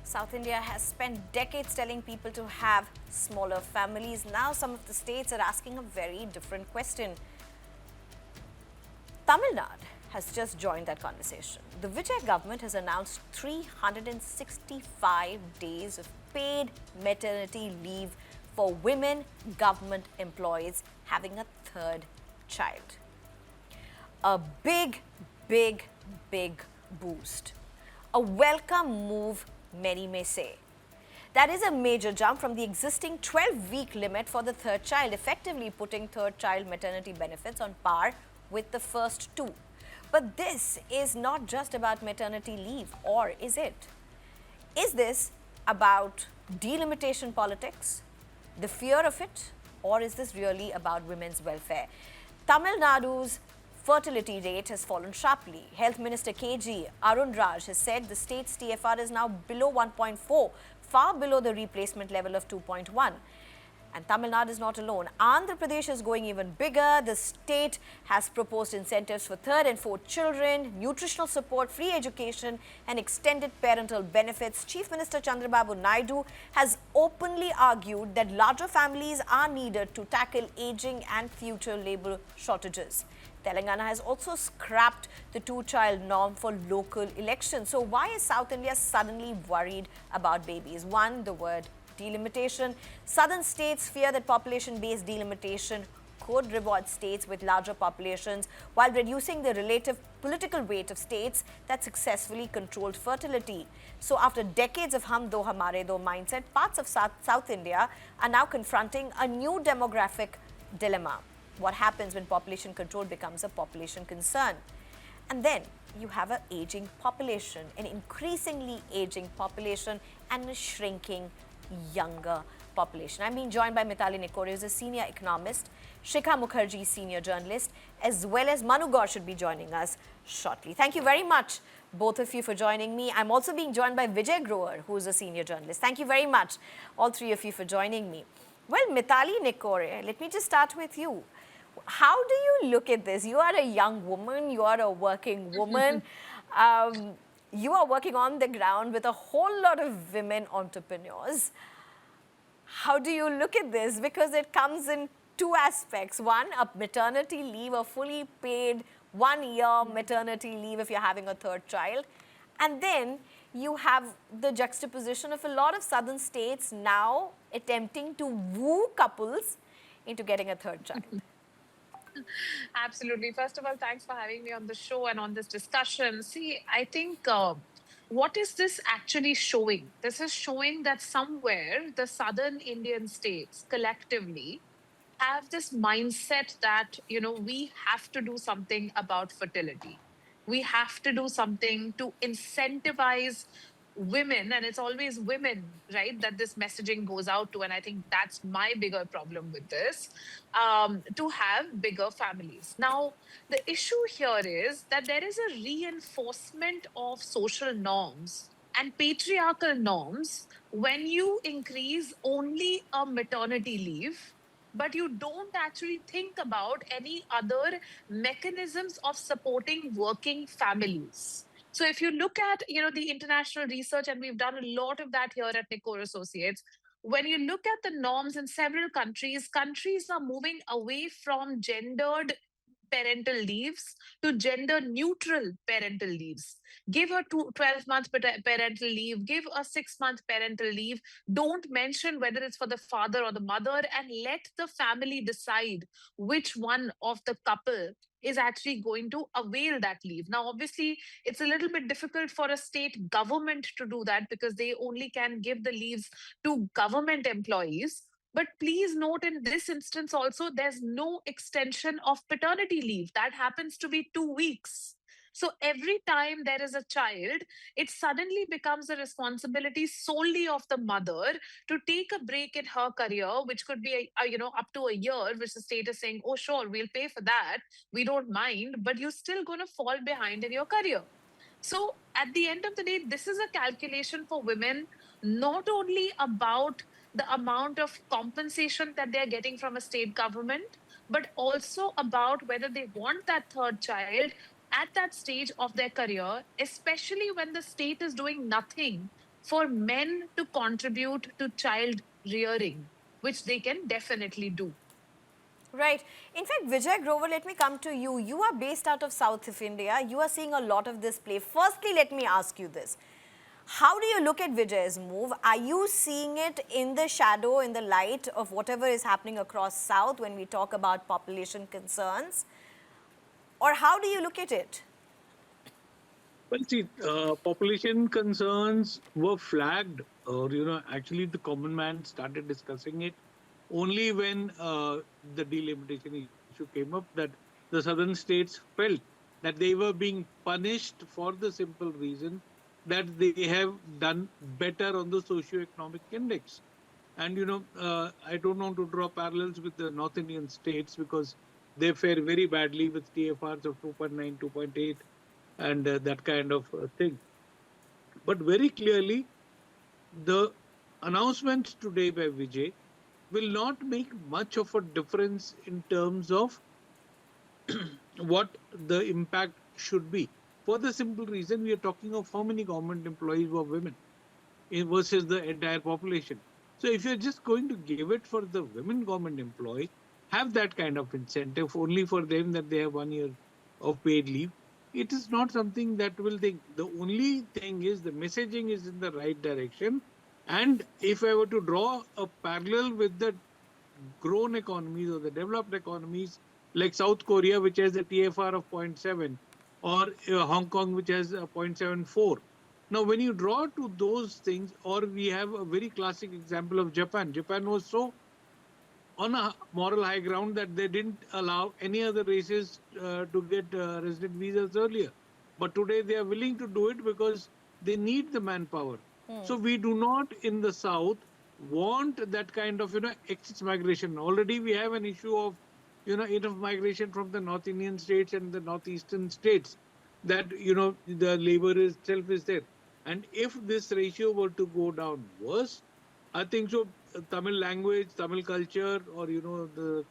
South India has spent decades telling people to have smaller families. Now some of the states are asking a very different question. Tamil Nadu has just joined that conversation. The Vijay government has announced 365 days of paid maternity leave for women government employees having a third child. A big, big, big boost. A welcome move, many may say. That is a major jump from the existing 12-week limit for the third child, effectively putting third child maternity benefits on par with the first two. But this is not just about maternity leave, or is it? Is this about delimitation politics, the fear of it, or is this really about women's welfare? Tamil Nadu's fertility rate has fallen sharply. Health Minister KG Arun Raj has said the state's TFR is now below 1.4, far below the replacement level of 2.1. And Tamil Nadu is not alone. Andhra Pradesh is going even bigger. The state has proposed incentives for third and fourth children, nutritional support, free education, and extended parental benefits. Chief Minister Chandrababu Naidu has openly argued that larger families are needed to tackle aging and future labor shortages. Telangana has also scrapped the two-child norm for local elections. So why is South India suddenly worried about babies? One, the word delimitation. Southern states fear that population-based delimitation could reward states with larger populations while reducing the relative political weight of states that successfully controlled fertility. So after decades of hum do hamare do mindset, parts of South India are now confronting a new demographic dilemma. What happens when population control becomes a population concern? And then you have an aging population, an increasingly aging population and a shrinking younger population. I'm being joined by Mitali Nikore, who's a senior economist, Shikha Mukherjee, senior journalist, as well as Manu Gaur should be joining us shortly. Thank you very much, both of you, for joining me. I'm also being joined by Vijay Grover, who's a senior journalist. Thank you very much, all three of you, for joining me. Well, Mitali Nikore, let me just start with you. How do you look at this? You are a young woman, you are a working woman. You are working on the ground with a whole lot of women entrepreneurs. How do you look at this? Because it comes in two aspects. One, a maternity leave, a fully paid 1 year maternity leave if you're having a third child. And then you have the juxtaposition of a lot of southern states now attempting to woo couples into getting a third child. Absolutely. First of all, thanks for having me on the show and on this discussion. See, I think what is this actually showing? This is showing that somewhere the southern Indian states collectively have this mindset that, we have to do something about fertility. We have to do something to incentivize women, and it's always women, right, that this messaging goes out to. And I think that's my bigger problem with this, to have bigger families. Now, the issue here is that there is a reinforcement of social norms and patriarchal norms when you increase only a maternity leave, but you don't actually think about any other mechanisms of supporting working families. So if you look at, the international research, and we've done a lot of that here at Nicor Associates, when you look at the norms in several countries, countries are moving away from gendered parental leaves to gender neutral parental leaves. Give a 12-month parental leave, give a 6-month parental leave. Don't mention whether it's for the father or the mother, and let the family decide which one of the couple is actually going to avail that leave. Now, obviously, it's a little bit difficult for a state government to do that because they only can give the leaves to government employees. But please note, in this instance also, there's no extension of paternity leave. That happens to be 2 weeks. So every time there is a child, it suddenly becomes a responsibility solely of the mother to take a break in her career, which could be, up to a year, which the state is saying, oh, sure, we'll pay for that. We don't mind, but you're still going to fall behind in your career. So at the end of the day, this is a calculation for women, not only about the amount of compensation that they're getting from a state government, but also about whether they want that third child at that stage of their career, especially when the state is doing nothing for men to contribute to child rearing, which they can definitely do. Right. In fact, Vijay Grover, let me come to you. You are based out of South of India. You are seeing a lot of this play. Firstly, let me ask you this. How do you look at Vijay's move? Are you seeing it in the shadow, in the light of whatever is happening across South when we talk about population concerns? Or how do you look at it? Well, see, population concerns were flagged, or actually, the common man started discussing it only when the delimitation issue came up. That the southern states felt that they were being punished for the simple reason that they have done better on the socio-economic index. And I don't want to draw parallels with the North Indian states because they fare very badly with TFRs of 2.9, 2.8 and that kind of thing. But very clearly, the announcements today by Vijay will not make much of a difference in terms of what the impact should be. For the simple reason, we are talking of how many government employees were women versus the entire population. So if you're just going to give it for the women government employee, have that kind of incentive only for them that they have 1 year of paid leave. It is not something that will think. The only thing is the messaging is in the right direction. And if I were to draw a parallel with the grown economies or the developed economies like South Korea, which has a TFR of zero point 0.7, or Hong Kong, which has a 0.74. Now, when you draw to those things, or we have a very classic example of Japan. Japan was so on a moral high ground that they didn't allow any other races to get resident visas earlier. But today they are willing to do it because they need the manpower. So we do not in the South want that kind of excess migration. Already we have an issue of enough migration from the North Indian states and the northeastern states that the labor itself is there. And if this ratio were to go down worse, I think so. Tamil language, Tamil culture, or the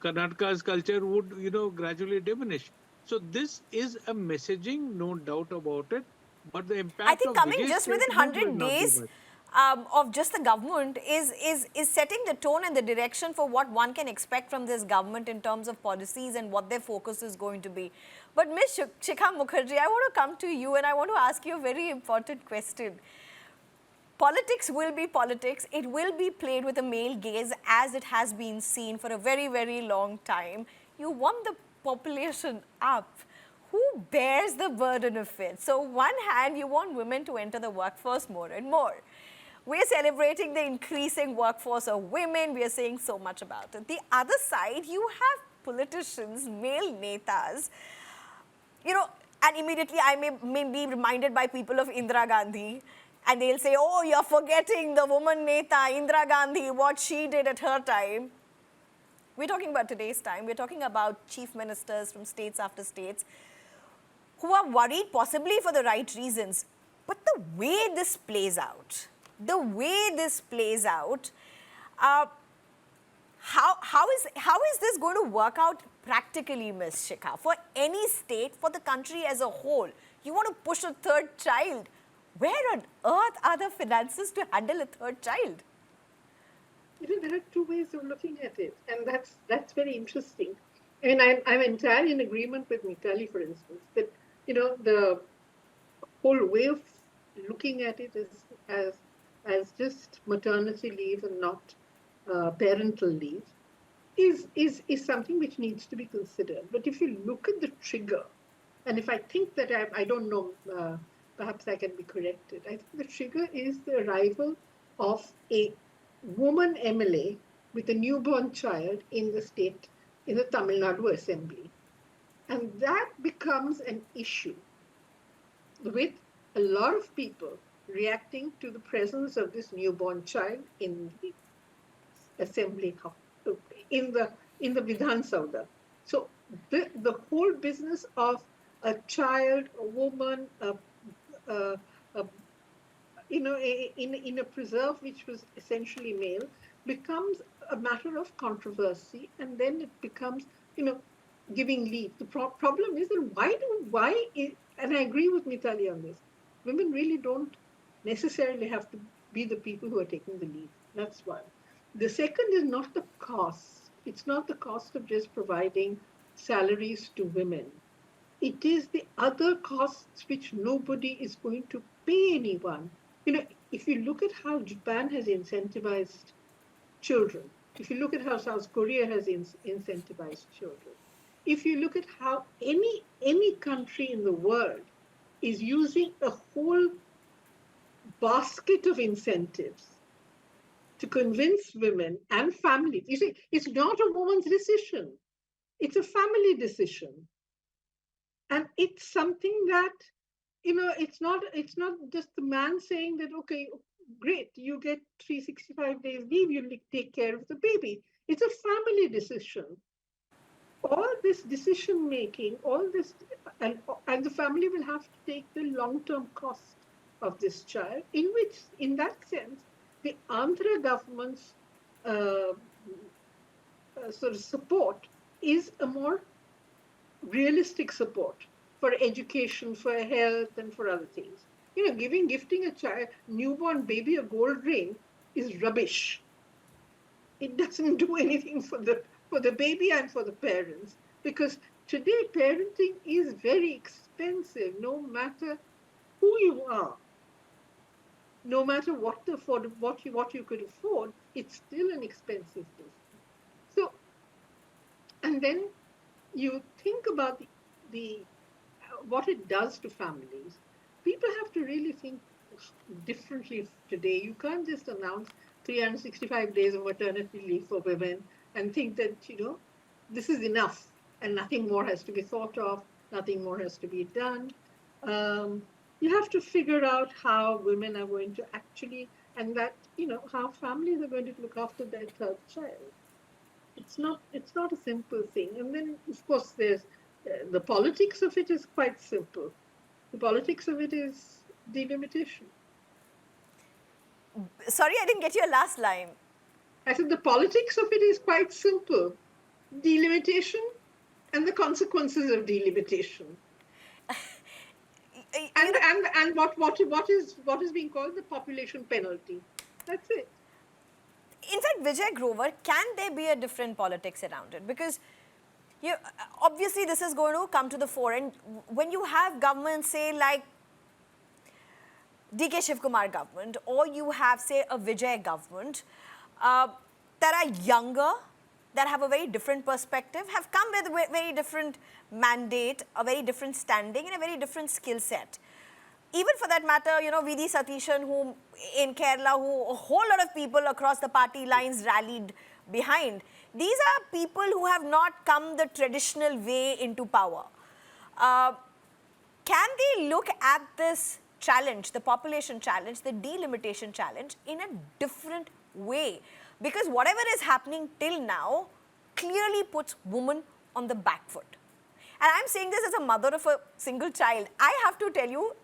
Karnataka's culture would gradually diminish. So this is a messaging, no doubt about it. But the I impact think of coming Vijay's just within statement will 100 not be days much. of just the government is setting the tone and the direction for what one can expect from this government in terms of policies and what their focus is going to be. But Ms. Shikha Mukherjee, I want to come to you and I want to ask you a very important question. Politics will be politics. It will be played with a male gaze as it has been seen for a very, very long time. You want the population up. Who bears the burden of it? So, on one hand, you want women to enter the workforce more and more. We're celebrating the increasing workforce of women. We are saying so much about it. The other side, you have politicians, male netas, and immediately I may be reminded by people of Indira Gandhi, and they'll say, oh, you're forgetting the woman Neta, Indira Gandhi, what she did at her time. We're talking about today's time. We're talking about chief ministers from states after states who are worried possibly for the right reasons. But the way this plays out, uh, how is this going to work out practically, Ms. Shikha? For any state, for the country as a whole, you want to push a third child. Where on earth are the finances to handle a third child? There are two ways of looking at it, and that's very interesting. And I'm entirely in agreement with Mitali, for instance, that the whole way of looking at it is as just maternity leave and not parental leave is something which needs to be considered. But if you look at the trigger, and if I think that I don't know, perhaps I can be corrected. I think the trigger is the arrival of a woman MLA with a newborn child in the Tamil Nadu Assembly. And that becomes an issue with a lot of people reacting to the presence of this newborn child in the assembly in the Vidhan Sauda. So the whole business of a child, a woman, in a preserve which was essentially male, becomes a matter of controversy, and then it becomes giving leave. The problem is that and I agree with Mitali on this, women really don't necessarily have to be the people who are taking the lead. That's one. The second is not the cost. It's not the cost of just providing salaries to women. It is the other costs which nobody is going to pay anyone. If you look at how Japan has incentivized children, if you look at how South Korea has incentivized children, if you look at how any country in the world is using a whole basket of incentives to convince women and families. You see, it's not a woman's decision, it's a family decision. And it's something that, it's not just the man saying that, okay, great, you get 365 days leave, you take care of the baby. It's a family decision. All this decision making, all this, and the family will have to take the long term cost of this child, in that sense, the Andhra government's uh, sort of support is a more realistic support for education, for health, and for other things. Gifting a child, newborn baby, a gold ring is rubbish. It doesn't do anything for the baby and for the parents, because today parenting is very expensive, no matter who you are, no matter what you could afford. It's still an expensive business. So, and then you think about the what it does to families. People have to really think differently today. You can't just announce 365 days of maternity leave for women and think that, this is enough and nothing more has to be thought of, nothing more has to be done. Um, you have to figure out how women are going to actually, and that, how families are going to look after their third child. It's not a simple thing. And then, of course, there's the politics of it is quite simple. The politics of it is delimitation. Sorry, I didn't get your last line. I said the politics of it is quite simple. Delimitation and the consequences of delimitation. And what is being called the population penalty. That's it. In fact, Vijay Grover, can there be a different politics around it? Because obviously this is going to come to the fore, and when you have governments, say like DK Shivkumar government, or you have, say, a Vijay government, that are younger, that have a very different perspective, have come with a very different mandate, a very different standing, and a very different skill set. Even for that matter, V.D. Satishan, who in Kerala, who a whole lot of people across the party lines rallied behind. These are people who have not come the traditional way into power. Can they look at this challenge, the population challenge, the delimitation challenge, in a different way? Because whatever is happening till now clearly puts women on the back foot. And I'm saying this as a mother of a single child. I have to tell you,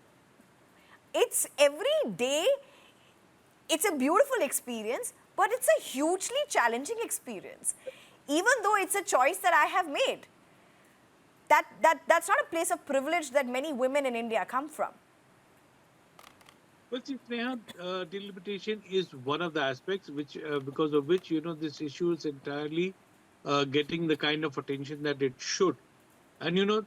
it's every day, it's a beautiful experience, but it's a hugely challenging experience. Even though it's a choice that I have made. That's not a place of privilege that many women in India come from. Well, see, Sneha, delimitation is one of the aspects because of which, this issue is entirely getting the kind of attention that it should. And,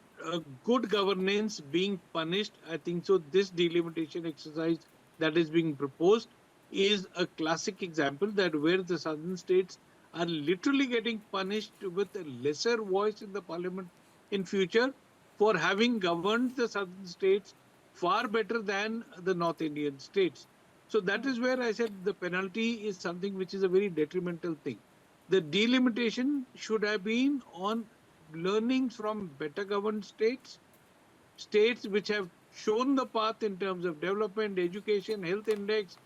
good governance being punished, I think so. This delimitation exercise that is being proposed is a classic example that where the southern states are literally getting punished with a lesser voice in the parliament in future for having governed the southern states far better than the North Indian states. So that is where I said the penalty is something which is a very detrimental thing. The delimitation should have been on learnings from better governed states, states which have shown the path in terms of development, education, health index,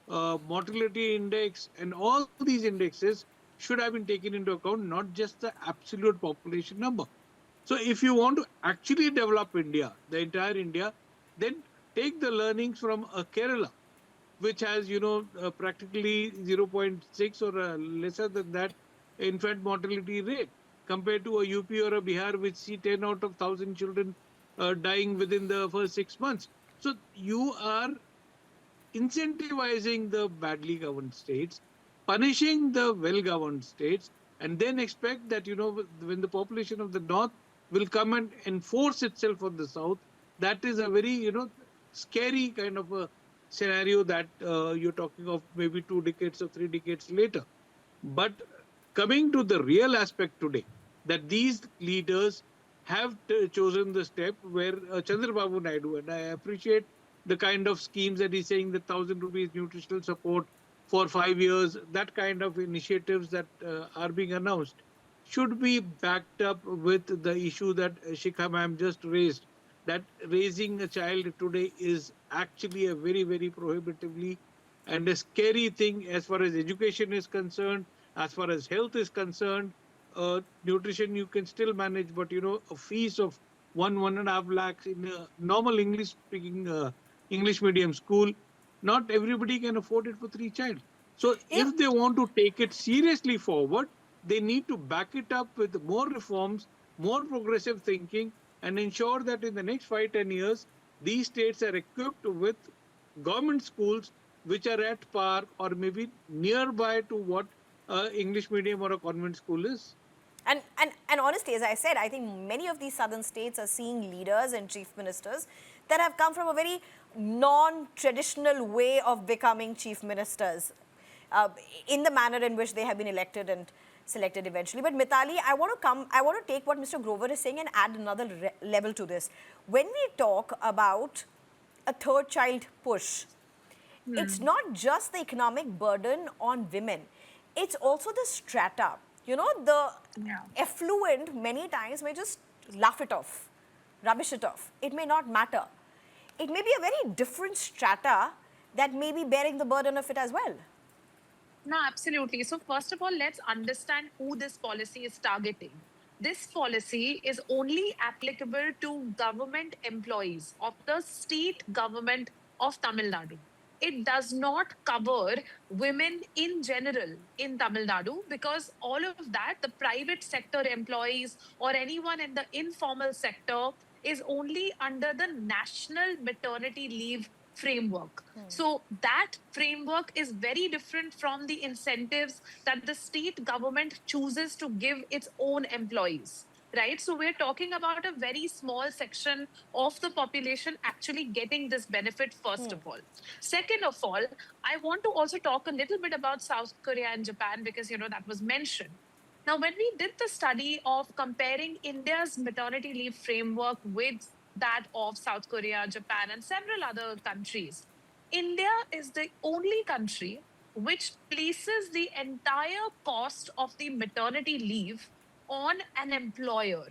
mortality index, and all these indexes should have been taken into account, not just the absolute population number. So if you want to actually develop India, the entire India, then take the learnings from Kerala, which has, practically 0.6 or lesser than that infant mortality rate, compared to a UP or a Bihar, which see 10 out of 1,000 children dying within the first 6 months. So you are incentivizing the badly governed states, punishing the well governed states, and then expect that, when the population of the north will come and enforce itself on the south, that is a very, scary kind of a scenario that you're talking of maybe 2 decades or 3 decades later. But coming to the real aspect today, that these leaders have chosen the step where Chandrababu Naidu, and I appreciate the kind of schemes that he's saying, the 1,000 rupees nutritional support for 5 years, that kind of initiatives that are being announced should be backed up with the issue that Shikha ma'am just raised, that raising a child today is actually a very, very prohibitively and a scary thing as far as education is concerned, as far as health is concerned. Nutrition you can still manage, but a fees of 1.5 lakhs in a normal English speaking English medium school, not everybody can afford it for 3 child. So You know, if they want to take it seriously forward, they need to back it up with more reforms, more progressive thinking, and ensure that in the next 5-10 years, these states are equipped with government schools which are at par or maybe nearby to what English medium or a convent school is. and honestly, as I said, I think many of these southern states are seeing leaders and chief ministers that have come from a very non-traditional way of becoming chief ministers, uh, in the manner in which they have been elected and selected eventually. But Mitali, I want to take what Mr. Grover is saying and add another level to this. When we talk about a third child push, it's not just the economic burden on women, it's also the strata. The Yeah. affluent many times may just laugh it off, rubbish it off. It may not matter. It may be a very different strata that may be bearing the burden of it as well. No, absolutely. So, first of all, let's understand who this policy is targeting. This policy is only applicable to government employees of the state government of Tamil Nadu. It does not cover women in general in Tamil Nadu, because all of that, the private sector employees or anyone in the informal sector, is only under the National Maternity Leave framework. So that framework is very different from the incentives that the state government chooses to give its own employees. Right. So we're talking about a very small section of the population actually getting this benefit, first of all. Second of all, I want to also talk a little bit about South Korea and Japan, because, that was mentioned. Now, when we did the study of comparing India's maternity leave framework with that of South Korea, Japan, and several other countries, India is the only country which places the entire cost of the maternity leave on an employer.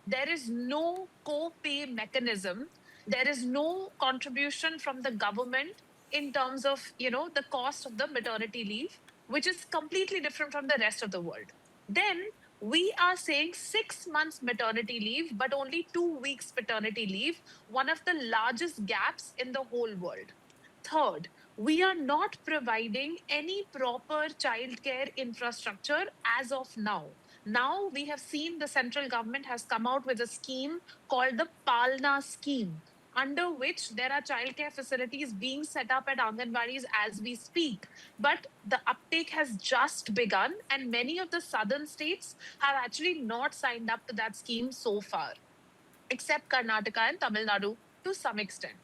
There is no co pay mechanism, there is no contribution from the government in terms of the cost of the maternity leave, which is completely different from the rest of the world. Then we are saying 6 months maternity leave, but only 2 weeks paternity leave, one of the largest gaps in the whole world. Third, we are not providing any proper childcare infrastructure as of now. Now we have seen the central government has come out with a scheme called the Palna scheme, under which there are childcare facilities being set up at Anganwadis as we speak. But the uptake has just begun, and many of the southern states have actually not signed up to that scheme so far, except Karnataka and Tamil Nadu to some extent.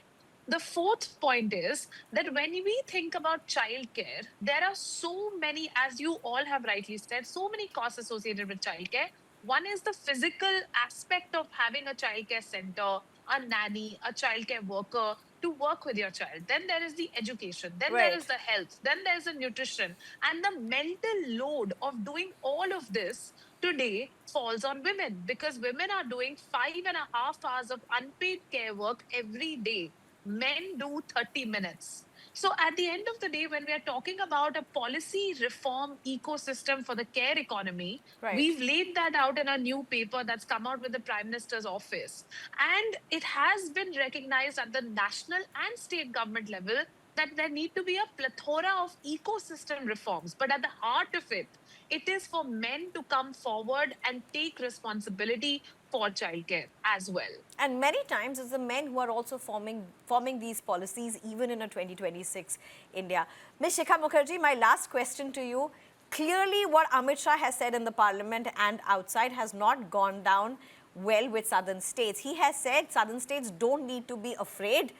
The fourth point is that when we think about childcare, there are so many, as you all have rightly said, so many costs associated with childcare. One is the physical aspect of having a childcare center, a nanny, a childcare worker to work with your child. Then there is the education. Then there is Right. the health. Then there's the nutrition. And the mental load of doing all of this today falls on women, because women are doing 5.5 hours of unpaid care work every day. Men do 30 minutes. So, at the end of the day, when we are talking about a policy reform ecosystem for the care economy, Right. we've laid that out in a new paper that's come out with the Prime Minister's office. And it has been recognized at the national and state government level that there need to be a plethora of ecosystem reforms. But at the heart of it, it is for men to come forward and take responsibility for childcare as well. And many times it's the men who are also forming these policies, even in a 2026 India. Ms. Shikha Mukherjee, my last question to you. Clearly, what Amit Shah has said in the parliament and outside has not gone down well with southern states. He has said southern states don't need to be afraid.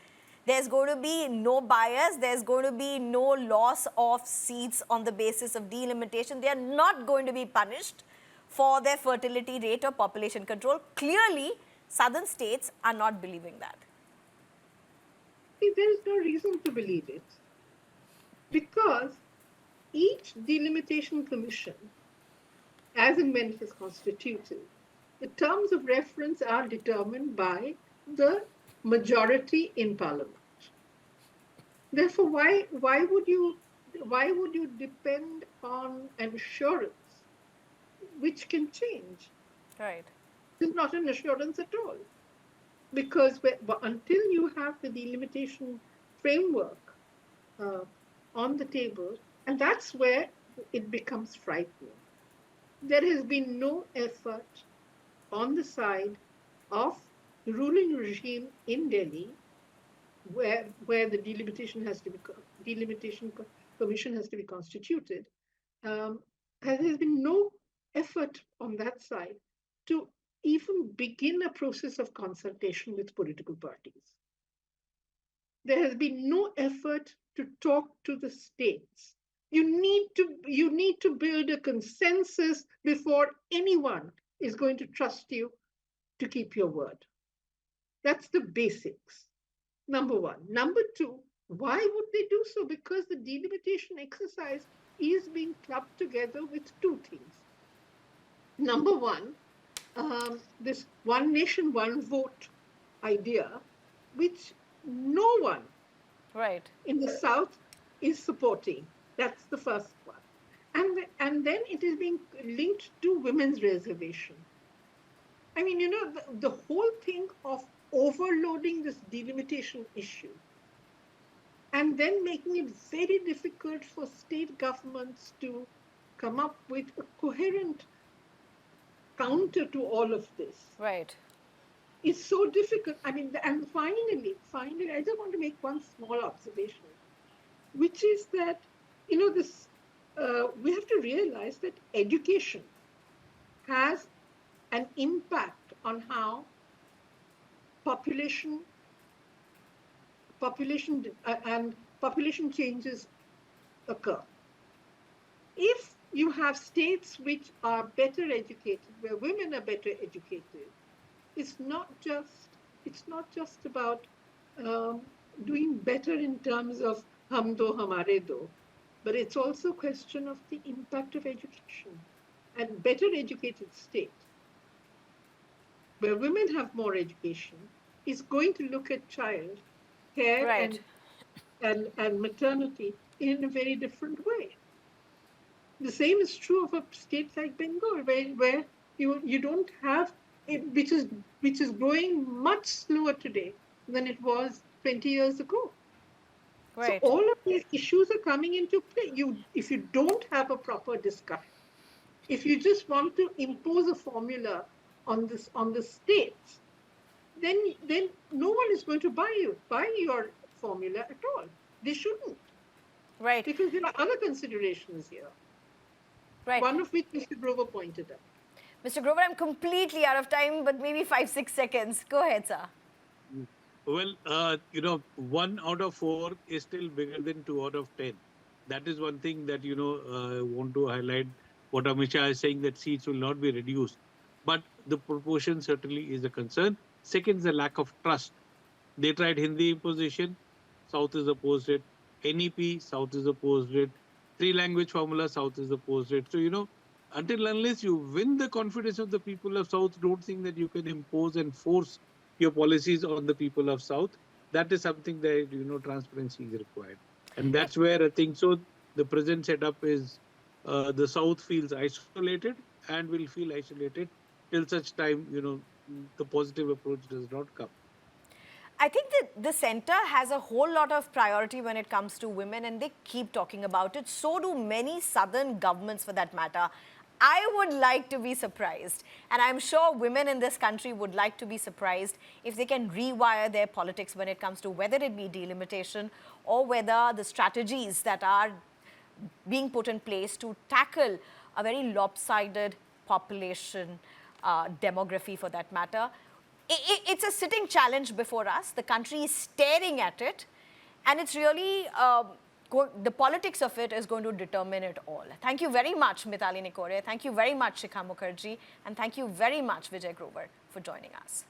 There's going to be no bias. There's going to be no loss of seats on the basis of delimitation. They are not going to be punished for their fertility rate or population control. Clearly, southern states are not believing that. See, there is no reason to believe it, because each delimitation commission, as and when it is constituted, the terms of reference are determined by the majority in parliament. Therefore, why would you depend on an assurance which can change? Right. It's not an assurance at all, because until you have the delimitation framework on the table, and that's where it becomes frightening. There has been no effort on the side of the ruling regime in Delhi, where the delimitation commission has to be constituted. There's been no effort on that side to even begin a process of consultation with political parties. There has been no effort to talk to the states. You need to build a consensus before anyone is going to trust you to keep your word. That's the basics. Number one. Number two, why would they do so? Because the delimitation exercise is being clubbed together with two things. Number one, this one nation, one vote idea, which no one in the South is supporting. That's the first one. And then it is being linked to women's reservation. I mean, the whole thing of overloading this delimitation issue and then making it very difficult for state governments to come up with a coherent counter to all of this. Right. It's so difficult. I mean, and finally, I just want to make one small observation, which is that, we have to realize that education has an impact on how population changes occur. If you have states which are better educated, where women are better educated, it's not just about doing better in terms of hum do hamare do, but it's also a question of the impact of education. And better educated state, where women have more education, is going to look at child care and maternity in a very different way. The same is true of a state like Bengal, where you don't have it, which is growing much slower today than it was 20 years ago. Right. So all of these issues are coming into play. If you don't have a proper discussion, if you just want to impose a formula on the states, then no one is going to buy your formula at all. They shouldn't. Right. Because there are other considerations here. Right. One of which Mr. Grover pointed out. Mr. Grover, I'm completely out of time, but maybe 5-6 seconds. Go ahead, sir. Well, 1 out of 4 is still bigger than 2 out of 10. That is one thing that, I want to highlight. What Amit Shah is saying, that seats will not be reduced. But the proportion certainly is a concern. Second is the lack of trust. They tried Hindi imposition, South is opposed it. NEP, South is opposed it. 3-language formula, South is opposed it. So, until unless you win the confidence of the people of South, don't think that you can impose and force your policies on the people of South. That is something that, transparency is required. And that's where I think so the present setup is the South feels isolated and will feel isolated till such time, the positive approach does not come. I think that the center has a whole lot of priority when it comes to women, and they keep talking about it. So do many southern governments, for that matter. I would like to be surprised, and I'm sure women in this country would like to be surprised if they can rewire their politics when it comes to whether it be delimitation or whether the strategies that are being put in place to tackle a very lopsided population demography for that matter. It's a sitting challenge before us. The country is staring at it, and it's really the politics of it is going to determine it all. Thank you very much, Mitali Nikore. Thank you very much, Shikha Mukherjee. And thank you very much, Vijay Grover, for joining us.